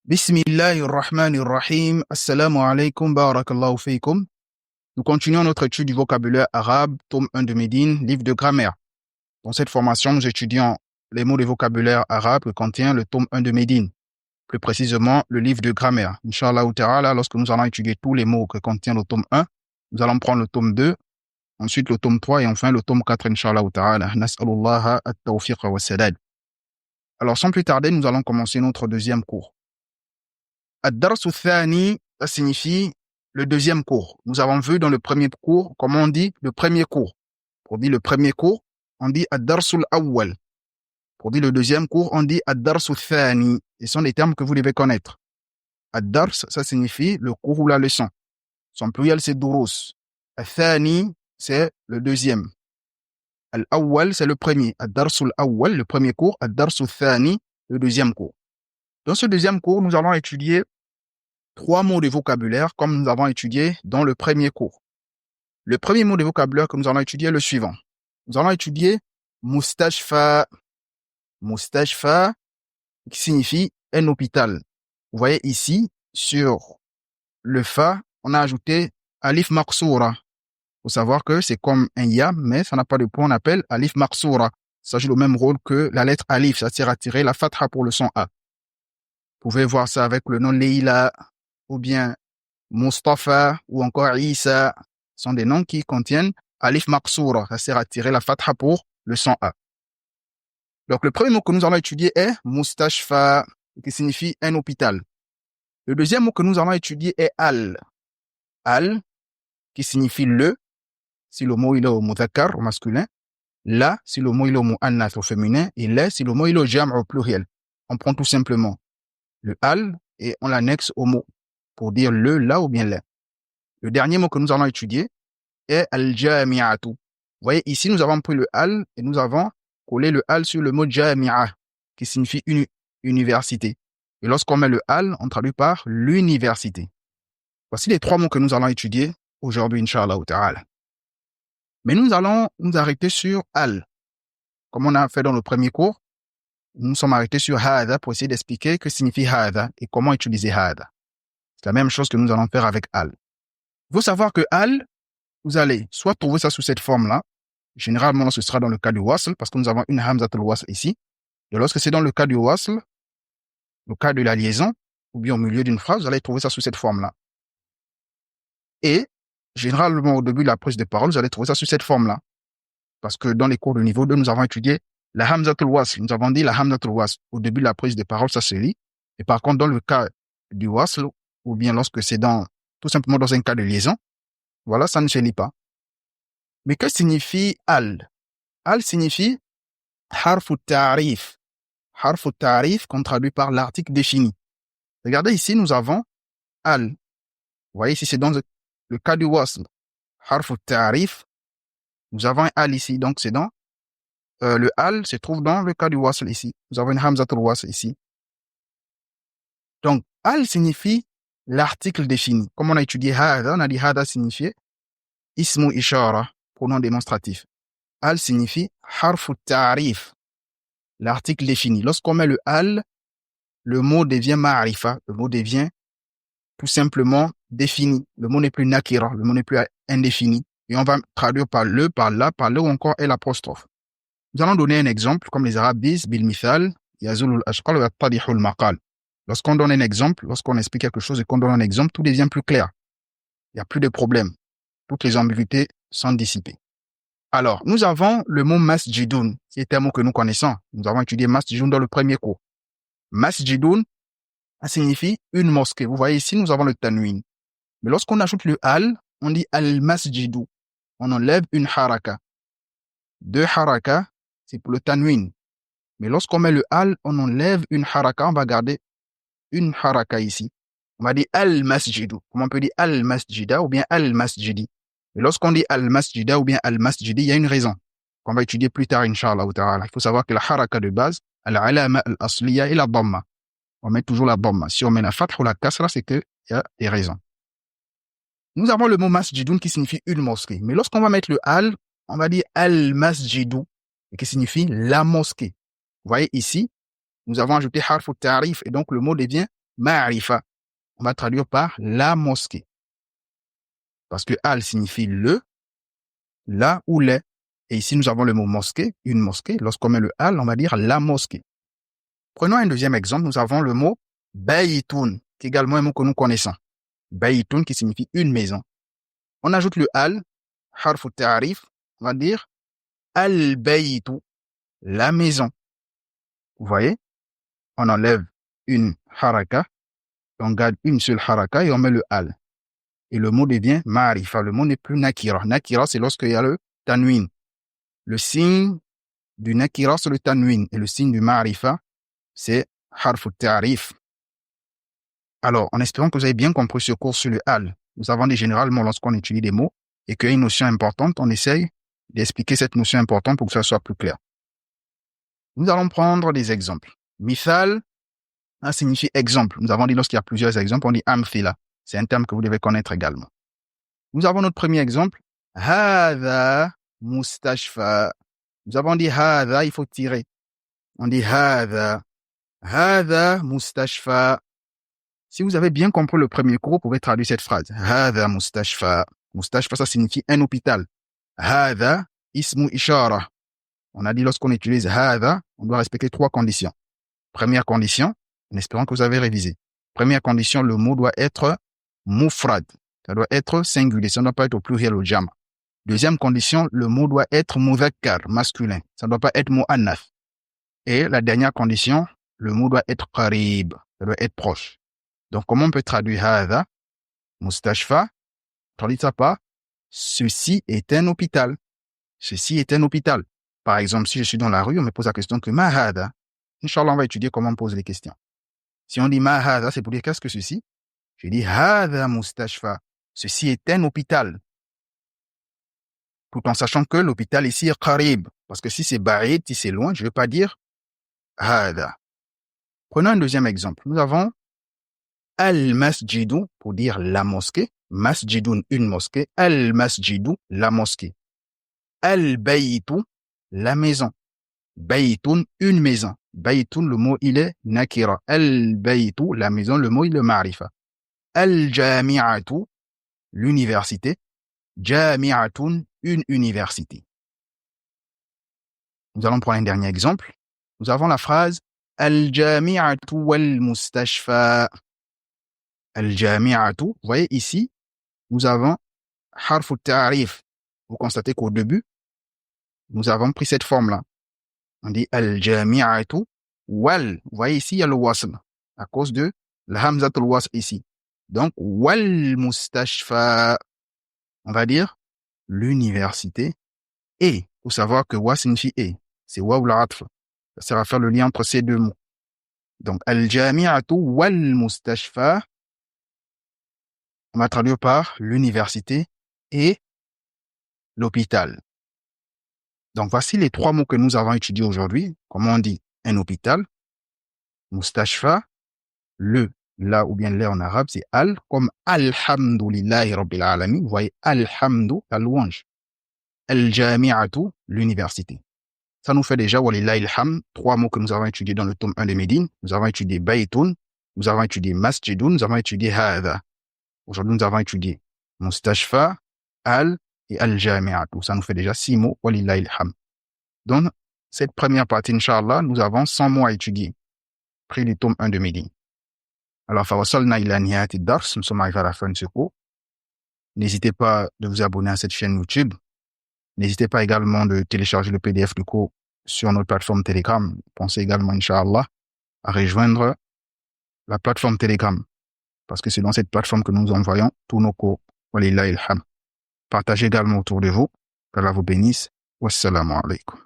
Bismillahirrahmanirrahim. Assalamu alaikum, barakallahu fikum. Nous continuons notre étude du vocabulaire arabe, tome 1 de Médine, livre de grammaire. Dans cette formation, nous étudions les mots de vocabulaire arabe que contient le tome 1 de Médine. Plus précisément, le livre de grammaire. Inch'Allah ta'ala, lorsque nous allons étudier tous les mots que contient le tome 1, nous allons prendre le tome 2, ensuite le tome 3 et enfin le tome 4, Inch'Allah ta'ala. Nas'alullaha at-tawfiq wa sadad. Alors, sans plus tarder, nous allons commencer notre deuxième cours. Ad-darsu thani, ça signifie le deuxième cours. Nous avons vu dans le premier cours, comment on dit le premier cours. Pour dire le premier cours, on dit ad-darsul awwal. Pour dire le deuxième cours, on dit ad-darsu thani. Ce sont des termes que vous devez connaître. Ad-dars, ça signifie le cours ou la leçon. Son pluriel, c'est durus. Al-thani, c'est le deuxième. Al-awwal, c'est le premier. Ad-darsul awwal, le premier cours. Ad-darsu thani, le deuxième cours. Dans ce deuxième cours, nous allons étudier 3 mots de vocabulaire comme nous avons étudié dans le premier cours. Le premier mot de vocabulaire que nous allons étudier est le suivant. Nous allons étudier mustashfa. Mustashfa, qui signifie un hôpital. Vous voyez ici, sur le fa, on a ajouté alif maqsoura. Il faut savoir que c'est comme un ya, mais ça n'a pas de point, on appelle alif maqsoura. Ça joue le même rôle que la lettre alif, ça sert à tirer la fatha pour le son A. Vous pouvez voir ça avec le nom Leila, ou bien Mustafa, ou encore Isa. Ce sont des noms qui contiennent alif maqsoura. Ça sert à tirer la fatha pour le son A. Donc, le premier mot que nous allons étudier est mustashfa, qui signifie un hôpital. Le deuxième mot que nous allons étudier est al. Al, qui signifie le, si le mot il est au mudhakkar, au masculin. La, si le mot il est au mu'annath, au féminin. Et la, si le mot il est au jam', au pluriel. On prend tout simplement le al et on l'annexe au mot pour dire le, la ou bien la. Le dernier mot que nous allons étudier est al-jami'atu. Vous voyez, ici, nous avons pris le al et nous avons collé le al sur le mot jami'a, qui signifie université. Et lorsqu'on met le al, on traduit par l'université. Voici les 3 mots que nous allons étudier aujourd'hui, Inch'Allah ta'ala. Mais nous allons nous arrêter sur al. Comme on a fait dans le premier cours, nous sommes arrêtés sur hada pour essayer d'expliquer que signifie hada et comment utiliser hada. C'est la même chose que nous allons faire avec al. Il faut savoir que al, vous allez soit trouver ça sous cette forme-là. Généralement, ce sera dans le cas du wasl, parce que nous avons une hamzatul wasl ici. Et lorsque c'est dans le cas du wasl, le cas de la liaison, ou bien au milieu d'une phrase, vous allez trouver ça sous cette forme-là. Et, généralement, au début de la prise de parole, vous allez trouver ça sous cette forme-là. Parce que dans les cours de niveau 2, nous avons étudié la hamzatul wasl. Nous avons dit la hamzatul wasl. Au début de la prise de parole, ça se lit. Et par contre, dans le cas du wasl, ou bien lorsque c'est tout simplement dans un cas de liaison, voilà, ça ne se lit pas. Mais que signifie al? Al signifie harfu ta'rif. Harfu ta'rif qu'on traduit par l'article défini. Regardez ici, nous avons al. Vous voyez ici, c'est dans le cas du wasl. Harfu ta'rif. Nous avons un al ici, donc c'est dans le al se trouve dans le cas du wasl ici. Nous avons une hamzatul wasl ici. Donc, al signifie l'article défini. Comme on a étudié hada, on a dit hada signifiait ismu ishara, pronom démonstratif. Al signifie harfu ta'rif, l'article défini. Lorsqu'on met le al, le mot devient ma'rifa, le mot devient tout simplement défini. Le mot n'est plus nakira, le mot n'est plus indéfini. Et on va traduire par le, par là, ou encore l'apostrophe. Nous allons donner un exemple, comme les Arabes disent, bil mithal, yazulul ashqal wa yattadihul maqal. Lorsqu'on donne un exemple, lorsqu'on explique quelque chose et qu'on donne un exemple, tout devient plus clair. Il n'y a plus de problème. Toutes les ambiguïtés sont dissipées. Alors, nous avons le mot masjidun, qui est un mot que nous connaissons. Nous avons étudié masjidun dans le premier cours. Masjidun, ça signifie une mosquée. Vous voyez ici, nous avons le tanwin. Mais lorsqu'on ajoute le al, on dit al-masjidu. On enlève une haraka. 2 haraka, c'est pour le tanwin. Mais lorsqu'on met le al, on enlève une haraka. On va garder une haraka ici. On va dire al-masjidu. Comment on peut dire al-masjida ou bien al-masjidi. Mais lorsqu'on dit al-masjida ou bien al-masjidi, il y a une raison qu'on va étudier plus tard, Inch'Allah ta'ala. Il faut savoir que la haraka de base, al-alama al-asliya et la dhamma. On met toujours la dhamma. Si on met la fatha ou la kasra, c'est qu'il y a des raisons. Nous avons le mot masjidun qui signifie une mosquée. Mais lorsqu'on va mettre le al, on va dire al-masjidu, qui signifie la mosquée. Vous voyez ici, nous avons ajouté harfu ta'rif et donc le mot devient ma'rifa. On va traduire par la mosquée. Parce que al signifie le, là ou les. Et ici, nous avons le mot mosquée, une mosquée. Lorsqu'on met le al, on va dire la mosquée. Prenons un deuxième exemple. Nous avons le mot baytun, qui est également un mot que nous connaissons. Baytun qui signifie une maison. On ajoute le al, harfu ta'rif, on va dire al-baytu, la maison. Vous voyez? On enlève une haraka, on garde une seule haraka et on met le al. Et le mot devient ma'rifa. Le mot n'est plus nakira. Nakira, c'est lorsqu'il y a le tanwin. Le signe du nakira, c'est le tanwin. Et le signe du ma'rifa, c'est harfu ta'rif. Alors, en espérant que vous avez bien compris ce cours sur le al, nous avons dit généralement, lorsqu'on utilise des mots et qu'il y a une notion importante, on essaye d'expliquer cette notion importante pour que ça soit plus clair. Nous allons prendre des exemples. Mithal, ça signifie exemple. Nous avons dit lorsqu'il y a plusieurs exemples, on dit amthila. C'est un terme que vous devez connaître également. Nous avons notre premier exemple. Hadha mustashfa. Nous avons dit hadha, il faut tirer. On dit hadha. Hadha mustashfa. Si vous avez bien compris le premier cours, vous pouvez traduire cette phrase. Hadha mustashfa. Mustashfa, ça signifie un hôpital. Hadha ismu ishara. On a dit lorsqu'on utilise hadha, on doit respecter 3 conditions. Première condition, en espérant que vous avez révisé. Première condition, le mot doit être mufrad. Ça doit être singulier. Ça ne doit pas être au pluriel ou jama. Deuxième condition, le mot doit être mudhakkar, masculin. Ça ne doit pas être mu'annath. Et la dernière condition, le mot doit être qarib. Ça doit être proche. Donc, comment on peut traduire hadha, mustashfa? Traduit ça par ceci est un hôpital. Ceci est un hôpital. Par exemple, si je suis dans la rue, on me pose la question que ma hadha. Inch'Allah, on va étudier comment on pose les questions. Si on dit ma hadha, c'est pour dire qu'est-ce que ceci? Je dis hadha mustashfa. Ceci est un hôpital. Tout en sachant que l'hôpital ici est qarib. Parce que si c'est ba'id, si c'est loin, je ne veux pas dire hadha. Prenons un deuxième exemple. Nous avons al-masjidu pour dire la mosquée. Masjidun, une mosquée. Al-masjidu, la mosquée. Al-baytu, la maison. Baytun, une maison. Baytun, le mot, il est nakira. Al-baytu, la maison, le mot, il est ma'rifa. Al-jami'atu, l'université. Jami'atun, une université. Nous allons prendre un dernier exemple. Nous avons la phrase Al-jami'atu wal-mustashfa. Al-jami'atu, vous voyez ici, nous avons harfu ta'rif. Vous constatez qu'au début, nous avons pris cette forme-là. On dit al-jami'atu wal. Vous voyez ici, il y a le wasl. À cause de la hamzatul wasl ici. Donc, wal-mustashfa. On va dire l'université et. Faut savoir que wa signifie et. C'est wa ou la atf. Ça sert à faire le lien entre ces deux mots. Donc, al-jami'atu wal-mustashfa. On va traduire par l'université et l'hôpital. Donc, voici les 3 mots que nous avons étudiés aujourd'hui. Comment on dit un hôpital, mustashfa, le, là ou bien les en arabe, c'est al, comme alhamdulillahi rabbil alamin. Vous voyez, alhamdu, la louange. Al-jami'atu, l'université. Ça nous fait déjà, walillahi alham, 3 mots que nous avons étudiés dans le tome 1 de Médine. Nous avons étudié baytun, nous avons étudié masjidun, nous avons étudié hadha. Aujourd'hui, nous avons étudié mustashfa, al et al-jami'atu. Ça nous fait déjà 6 mots, walillahi alham. Dans cette première partie, Inch'Allah, nous avons 100 mots à étudier. Pris du tome 1 de Médine. Alors, fawasalna ila nihayati dars, nous sommes arrivés à la fin de ce cours. N'hésitez pas de vous abonner à cette chaîne YouTube. N'hésitez pas également de télécharger le PDF du cours sur notre plateforme Telegram. Pensez également, Inch'Allah, à rejoindre la plateforme Telegram. Parce que c'est dans cette plateforme que nous envoyons tous nos cours. Walillahi alham. Partagez également autour de vous. Que Allah vous bénisse. Wassalamu alaikum.